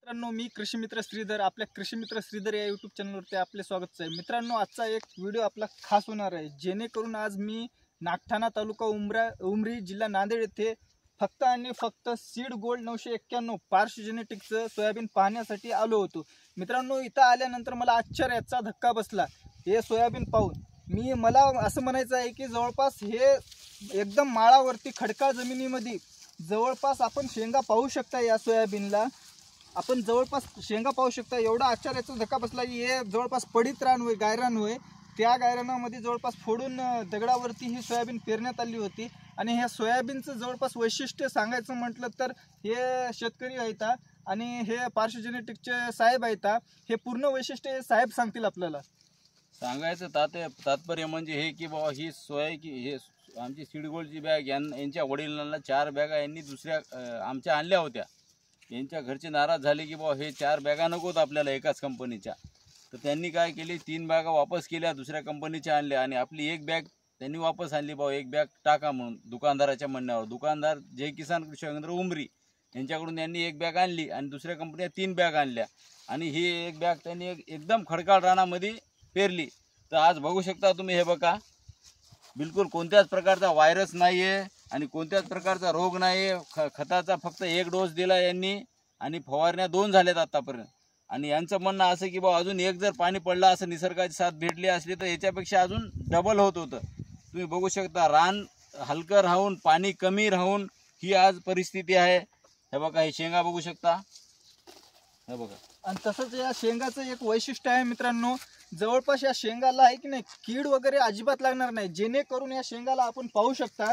मित्रांनो, मी कृषी मित्र श्रीधर आपल्या कृषी मित्र श्रीधर या यूट्यूब चॅनलवरती आपले स्वागत आहे। मित्रांनो, आजचा एक व्हिडिओ आपला खास होणार आहे, जेणेकरून आज मी नागठाणा तालुका उमरी जिल्हा नांदेड येथे फक्त आणि फक्त सीड गोल्ड 991 पार्श जेनेटिक्सचं सोयाबीन पाहण्यासाठी आलो होतो। मित्रांनो, इथं आल्यानंतर मला आश्चर्याचा धक्का बसला हे सोयाबीन पाहून। मला असं म्हणायचं आहे की जवळपास हे एकदम माळावरती खडकाळ जमिनीमध्ये जवळपास आपण शेंगा पाहू शकता। या सोयाबीनला आपण जवळपास शेंगा पाहू शकता। एवढा आश्चर्याचा धक्का बसला की हे जवळपास पडीत रान होय, गायरान होय। त्या गायरानामध्ये जवळपास फोडून दगडावरती ही सोयाबीन पेरण्यात आली होती। आणि ह्या सोयाबीनचं जवळपास वैशिष्ट्य सांगायचं म्हटलं तर हे शेतकरी आहेत आणि हे पार्श जेनेटिक्सचे साहेब आहेत। हे पूर्ण वैशिष्ट्य साहेब सांगतील आपल्याला। सांगायचं तात्पर्य म्हणजे हे की बाबा ही हे आमची सीड गोल्डची बॅग यांच्या वडिलांना 4 बॅगा यांनी दुसऱ्या आमच्या आणल्या होत्या। यांच्या घरचे नाराज झाले की बाबा हे 4 बॅगा नकोत आपल्याला एकाच कंपनीच्या। तर त्यांनी काय केली, 3 बॅगा वापस केल्या, दुसऱ्या कंपनीच्या आणल्या आणि आपली एक बॅग त्यांनी वापस आणली। बाबा एक बॅग टाका म्हणून दुकानदाराच्या म्हणण्यावर। दुकानदार जय किसान कृषी केंद्र उमरी यांच्याकडून यांनी एक बॅग आणली आणि दुसऱ्या कंपनीने 3 बॅग आणल्या आणि ही एक बॅग त्यांनी एकदम खडकाळ रानामध्ये पेरली। तर आज बघू शकता तुम्ही, हे बघा बिलकुल कोणत्याच प्रकारचा व्हायरस नाही आहे आणि कोणत्याच प्रकारचा रोग नाही आहे। खताचा फक्त 1 डोस दिला यांनी आणि फवारण्या 2 झाल्यात आतापर्यंत। आणि यांचं म्हणणं असं की बाबा अजून एक जर पाणी पडलं असं निसर्गाची साथ भेटली असली तर याच्यापेक्षा अजून डबल होत होतं। तुम्ही बघू शकता रान हलकं राहून पाणी कमी राहून ही आज परिस्थिती आहे। हे बघा, हे शेंगा बघू शकता, हे बघा। आणि तसंच या शेंगाचं एक वैशिष्ट्य आहे मित्रांनो, जवळपास या शेंगाला आहे की नाही कीड वगैरे अजिबात लागणार नाही। जेणेकरून या शेंगाला आपण पाहू शकता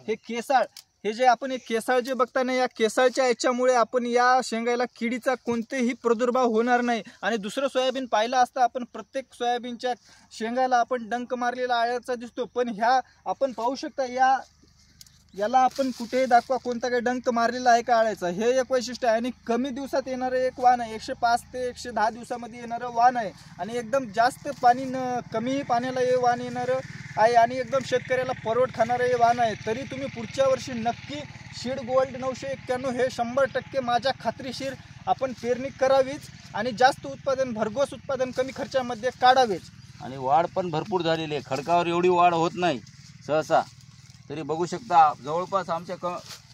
हे केसाळ, हे जे आपण एक केसाळ जे बघता ना, या केसाळच्या याच्यामुळे आपण या शेंगाला किडीचा कोणतेही प्रादुर्भाव होणार नाही। आणि दुसरं सोयाबीन पाहिलं असतं आपण, प्रत्येक सोयाबीनच्या शेंगाला आपण डंक मारलेला आळ्याचा दिसतो, पण ह्या आपण पाहू शकता याला आपण कुठेही दाखवा कोणता काही डंक मारलेला आहे का आळ्याचा। हे एक वैशिष्ट्य आहे। आणि कमी दिवसात येणारं एक वाण आहे, 105 ते 110 दिवसामध्ये येणारं वाण आहे आणि एकदम जास्त पाणी कमी पाण्याला हे वाण येणारं आहे आणि एकदम शेतकऱ्याला परवड खाणारं हे वाण आहे। तरी तुम्ही पुढच्या वर्षी नक्की सीड गोल्ड 991 हे 100% माझ्या खात्रीशीर आपण पेरणी करावीच आणि जास्त उत्पादन, भरघोस उत्पादन कमी खर्चामध्ये काढावेच। आणि वाढ पण भरपूर झालेली आहे, खडकावर एवढी वाढ होत नाही सहसा। तरी बघू शकता जवळपास आमच्या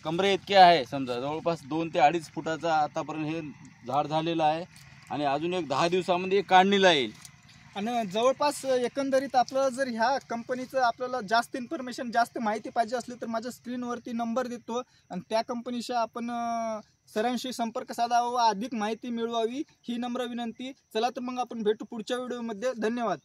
कमरे इतके आहे, समजा जवळपास 2 ते 2.5 फुटाचा आतापर्यंत हे झाड झालेलं आहे आणि अजून एक 10 दिवसामध्ये काढणीला येईल। आणि जवळपास एकंदरीत आपल्याला जर ह्या कंपनीचं आपल्याला जास्त इन्फॉर्मेशन, जास्त माहिती पाहिजे असली तर माझ्या स्क्रीनवरती नंबर देतो आणि त्या कंपनीशी आपण सरांशी संपर्क साधावा व अधिक माहिती मिळवावी ही नम्र विनंती। चला तर मग आपण भेटू पुढच्या व्हिडिओमध्ये। धन्यवाद।